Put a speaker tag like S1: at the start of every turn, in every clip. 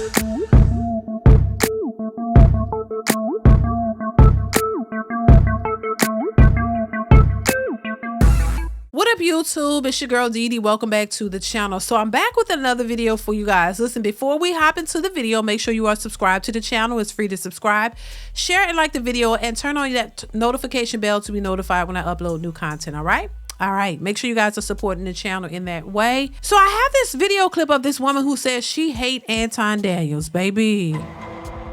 S1: What up, YouTube? It's your girl Dee. Welcome back to the channel. So I'm back with another video for you guys. Listen, before we hop into the video, make sure you are subscribed to the channel. It's free to subscribe. Share and like the video and turn on that notification bell to be notified when I upload new content. All right, make sure you guys are supporting the channel in that way. So I have this video clip of this woman who says she hates Anton Daniels. Baby,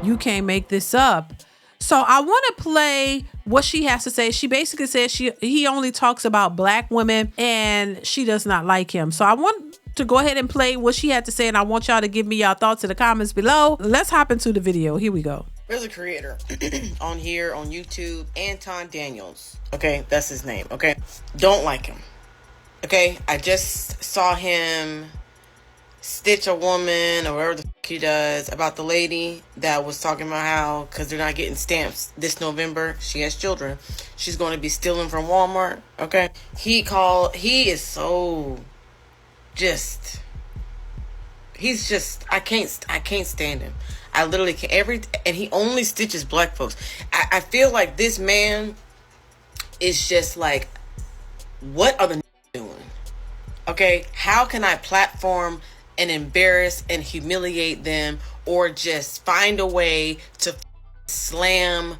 S1: you can't make this up. So I want to play what she has to say. She basically says he only talks about black women and she does not like him. So I want to go ahead and play what she had to say, and I want y'all to give me your thoughts in the comments below. Let's hop into the video. Here we go.
S2: There's a creator on here on YouTube, Anton Daniels. Okay, that's his name. Okay, don't like him. Okay, I just saw him stitch a woman or whatever the fuck he does about the lady that was talking about how because they're not getting stamps this November, she has children, she's going to be stealing from Walmart. Okay, he is so he's just I can't stand him. I literally can't. And he only stitches black folks. I feel like this man is just like, what are the doing? Okay, how can I platform and embarrass and humiliate them, or just find a way to slam,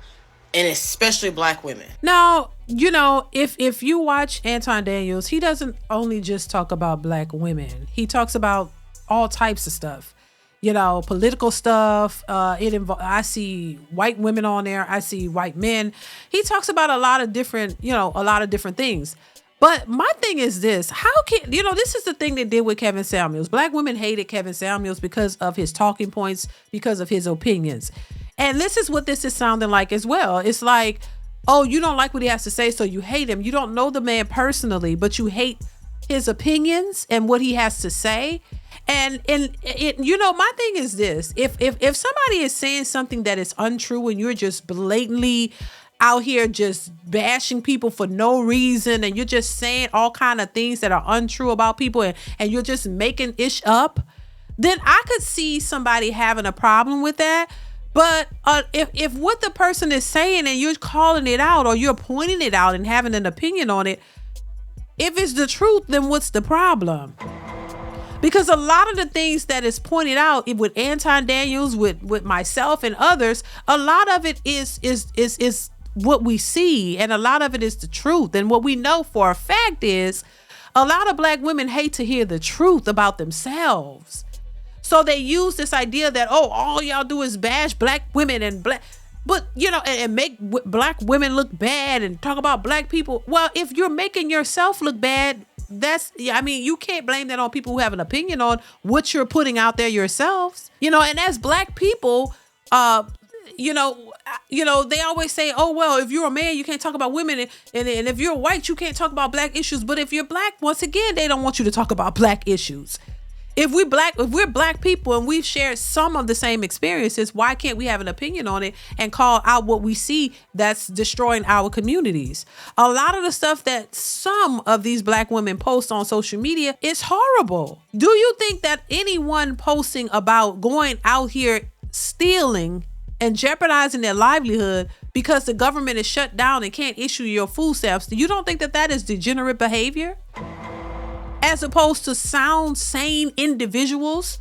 S2: and especially black women?
S1: Now, you know, if you watch Anton Daniels, he doesn't only just talk about black women. He talks about all types of stuff. You know, political stuff. I see white women on there. I see white men. He talks about a lot of different things. But my thing is this: how can, this is the thing they did with Kevin Samuels. Black women hated Kevin Samuels because of his talking points, because of his opinions. And this is what this is sounding like as well. It's like, oh, you don't like what he has to say, so you hate him. You don't know the man personally, but you hate his opinions and what he has to say. And my thing is this: if somebody is saying something that is untrue and you're just blatantly out here just bashing people for no reason, and you're just saying all kind of things that are untrue about people, and you're just making ish up, then I could see somebody having a problem with that. But if what the person is saying and you're calling it out, or you're pointing it out and having an opinion on it, if it's the truth, then what's the problem? Because a lot of the things that is pointed out with Anton Daniels, with myself and others, a lot of it is what we see, and a lot of it is the truth. And what we know for a fact is a lot of black women hate to hear the truth about themselves. So they use this idea that, oh, all y'all do is bash black women and make black women look bad and talk about black people. Well, if you're making yourself look bad, you can't blame that on people who have an opinion on what you're putting out there yourselves. And as black people, they always say, oh, well, if you're a man, you can't talk about women. And if you're white, you can't talk about black issues. But if you're black, once again, they don't want you to talk about black issues. If we're black people and we've shared some of the same experiences, why can't we have an opinion on it and call out what we see that's destroying our communities? A lot of the stuff that some of these black women post on social media is horrible. Do you think that anyone posting about going out here stealing and jeopardizing their livelihood because the government is shut down and can't issue your food stamps, you don't think that is degenerate behavior? As opposed to sound, sane individuals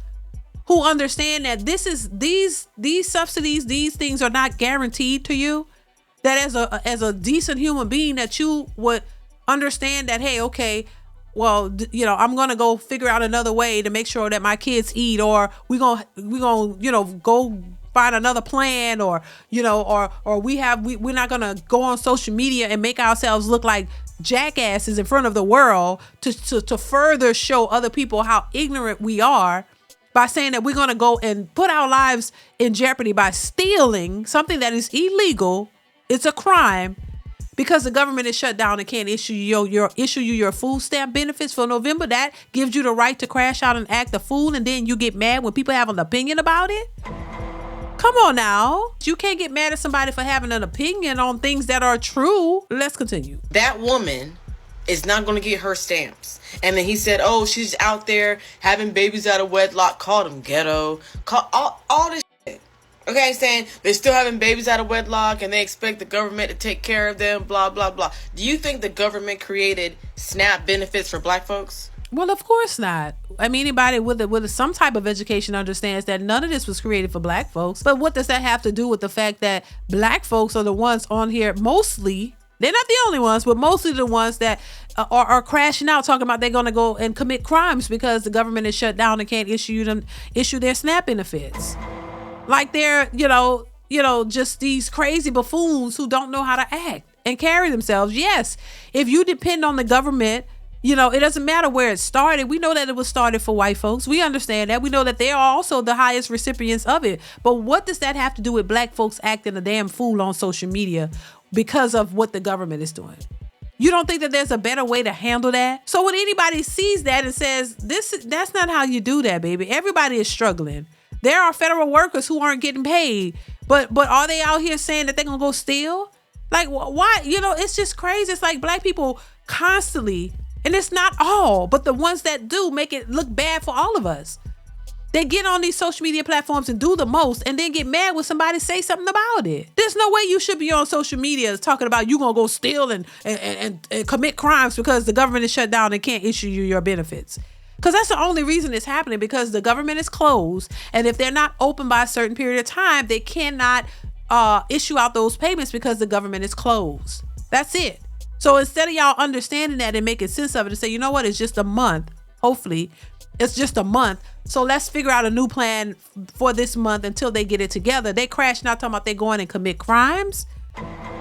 S1: who understand that these subsidies, these things are not guaranteed to you. That as a decent human being, that you would understand that, hey, okay, well, I'm gonna go figure out another way to make sure that my kids eat, or we're gonna go find another plan, or we're not gonna go on social media and make ourselves look like jackasses in front of the world to further show other people how ignorant we are, by saying that we're going to go and put our lives in jeopardy by stealing something that is illegal. It's a crime because the government is shut down and can't issue you your food stamp benefits for November. That gives you the right to crash out and act a fool, and then you get mad when people have an opinion about it. Come on now. You can't get mad at somebody for having an opinion on things that are true. Let's continue.
S2: That woman is not going to get her stamps. And then he said, oh, she's out there having babies out of wedlock. Called him ghetto. Call all this shit. Okay, saying they're still having babies out of wedlock and they expect the government to take care of them, blah, blah, blah. Do you think the government created SNAP benefits for black folks?
S1: Well, of course not. I mean, anybody with some type of education understands that none of this was created for black folks. But what does that have to do with the fact that black folks are the ones on here mostly? They're not the only ones, but mostly the ones that are crashing out, talking about they're going to go and commit crimes because the government is shut down and can't issue their SNAP benefits. Like they're, just these crazy buffoons who don't know how to act and carry themselves. Yes, if you depend on the government, it doesn't matter where it started. We know that it was started for white folks. We understand that. We know that they are also the highest recipients of it. But what does that have to do with black folks acting a damn fool on social media because of what the government is doing? You don't think that there's a better way to handle that? So when anybody sees that and says, that's not how you do that, baby. Everybody is struggling. There are federal workers who aren't getting paid. But are they out here saying that they're going to go steal? Like, why? It's just crazy. It's like black people constantly, and it's not all, but the ones that do make it look bad for all of us. They get on these social media platforms and do the most and then get mad when somebody say something about it. There's no way you should be on social media talking about you going to go steal and commit crimes because the government is shut down and can't issue you your benefits. Because that's the only reason it's happening, because the government is closed. And if they're not open by a certain period of time, they cannot issue out those payments because the government is closed. That's it. So instead of y'all understanding that and making sense of it and say, you know what, it's just a month. Hopefully it's just a month. So let's figure out a new plan for this month until they get it together. They crashing out talking about they going and commit crimes.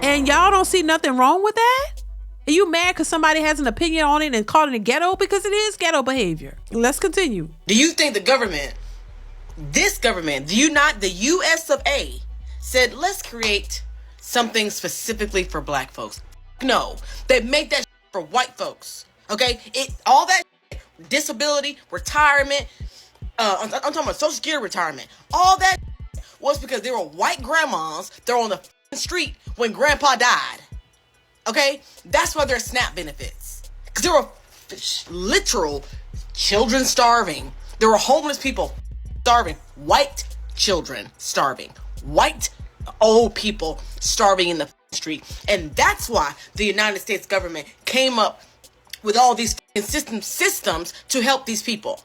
S1: And y'all don't see nothing wrong with that? Are you mad because somebody has an opinion on it and calling it ghetto? Because it is ghetto behavior. Let's continue.
S2: Do you think the government, the US of A, said, let's create something specifically for black folks? No, they make that for white folks. Okay? All that disability, retirement, I'm talking about Social Security retirement. All that was because they were white grandmas. They're on the street when grandpa died. Okay? That's why they're SNAP benefits. Because there were literal children starving. There were homeless people starving. White children starving. White old people starving in the street. And that's why the United States government came up with all these systems to help these people.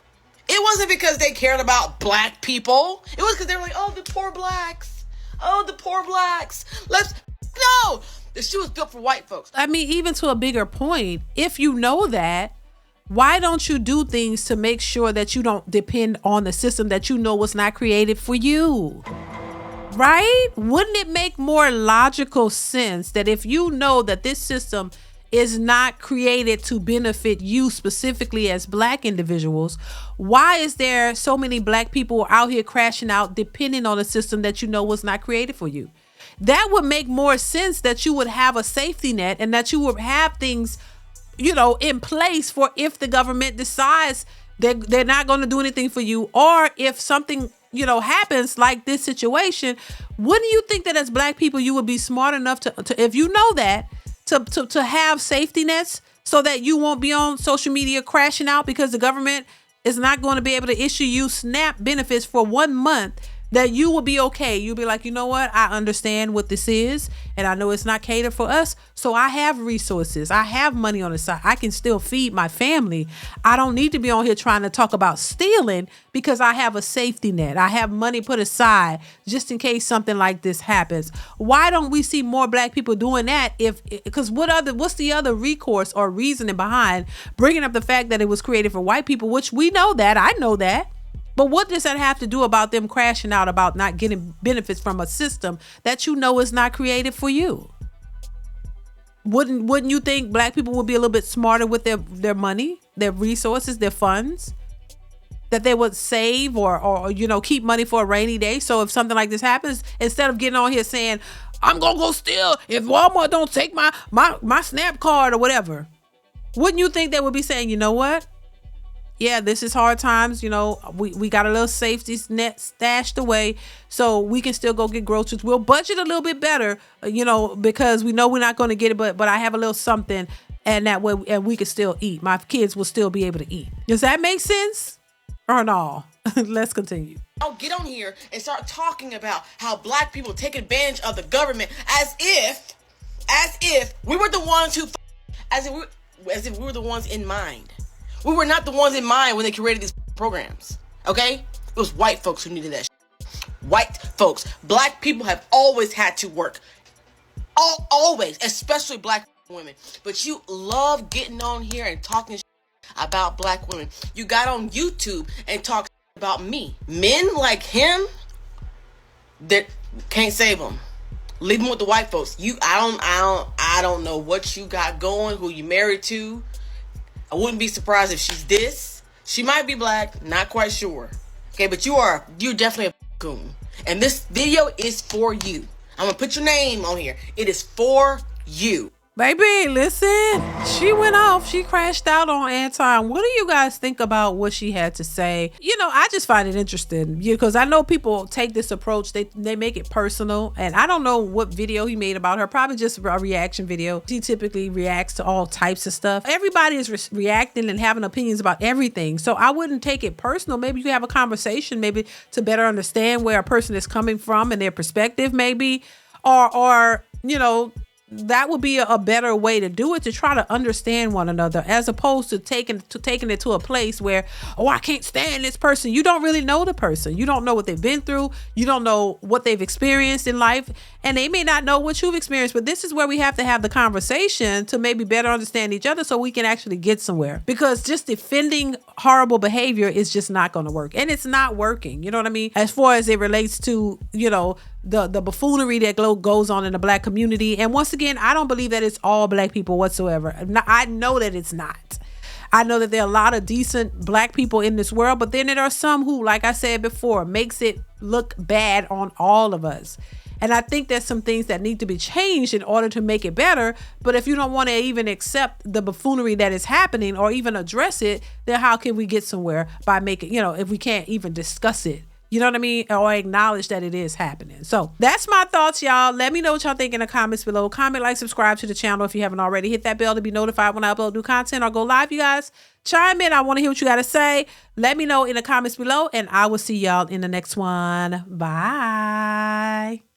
S2: It wasn't because they cared about black people. It was because they were like, oh, the poor blacks. Oh, the poor blacks. No! The shoe was built for white folks.
S1: I mean, even to a bigger point, if you know that, why don't you do things to make sure that you don't depend on the system that you know was not created for you? Right? Wouldn't it make more logical sense that if you know that this system is not created to benefit you specifically as black individuals, why is there so many black people out here crashing out depending on a system that you know was not created for you? That would make more sense, that you would have a safety net and that you would have things, in place for if the government decides they're not going to do anything for you, or if something, happens like this situation. Wouldn't you think that as black people, you would be smart enough to if you know that, to have safety nets so that you won't be on social media crashing out because the government is not going to be able to issue you SNAP benefits for 1 month, that you will be okay. You'll be like, you know what? I understand what this is, and I know it's not catered for us. So I have resources. I have money on the side. I can still feed my family. I don't need to be on here trying to talk about stealing because I have a safety net. I have money put aside just in case something like this happens. Why don't we see more black people doing that? Because what's the other recourse or reasoning behind bringing up the fact that it was created for white people, which we know that. I know that. But what does that have to do about them crashing out about not getting benefits from a system that you know is not created for you? Wouldn't you think black people would be a little bit smarter with their money, their resources, their funds? That they would save or keep money for a rainy day. So if something like this happens, instead of getting on here saying, I'm gonna go steal if Walmart don't take my SNAP card or whatever. Wouldn't you think they would be saying, you know what? Yeah, this is hard times. We got a little safety net stashed away so we can still go get groceries. We'll budget a little bit better, because we know we're not going to get it, but I have a little something and that way, and we could still eat. My kids will still be able to eat. Does that make sense or no? Let's continue.
S2: I'll get on here and start talking about how black people take advantage of the government as if we were the ones who, as if we were the ones in mind. We were not the ones in mind when they created these programs. Okay? It was white folks who needed that shit. White folks. Black people have always had to work. Always. Especially black women. But you love getting on here and talking about black women. You got on YouTube and talk about me. Men like him that can't save them. Leave them with the white folks. I don't know what you got going, who you married to. I wouldn't be surprised if she's this. She might be black, not quite sure. Okay, but you're definitely a coon. And this video is for you. I'm gonna put your name on here. It is for you.
S1: Baby, listen, she went off. She crashed out on Anton. What do you guys think about what she had to say? You know, I just find it interesting because I know people take this approach. They make it personal. And I don't know what video he made about her. Probably just a reaction video. She typically reacts to all types of stuff. Everybody is reacting and having opinions about everything. So I wouldn't take it personal. Maybe you can have a conversation, maybe to better understand where a person is coming from and their perspective, maybe. Or you know, that would be a better way to do it, to try to understand one another, as opposed to taking it to a place where, oh, I can't stand this person. You don't really know the person. You don't know what they've been through. You don't know what they've experienced in life, and they may not know what you've experienced. But this is where we have to have the conversation to maybe better understand each other so we can actually get somewhere, because just defending horrible behavior is just not going to work, and it's not working. You know what I mean? As far as it relates to, you know, the buffoonery that goes on in the black community. And once again, I don't believe that it's all black people whatsoever. I know that it's not. I know that there are a lot of decent black people in this world, but then there are some who, like I said before, makes it look bad on all of us. And I think there's some things that need to be changed in order to make it better. But if you don't want to even accept the buffoonery that is happening or even address it, then how can we get somewhere by making, you know, if we can't even discuss it? You know what I mean? Or acknowledge that it is happening. So that's my thoughts, y'all. Let me know what y'all think in the comments below. Comment, like, subscribe to the channel if you haven't already. Hit that bell to be notified when I upload new content or go live, you guys. Chime in. I want to hear what you got to say. Let me know in the comments below, and I will see y'all in the next one. Bye.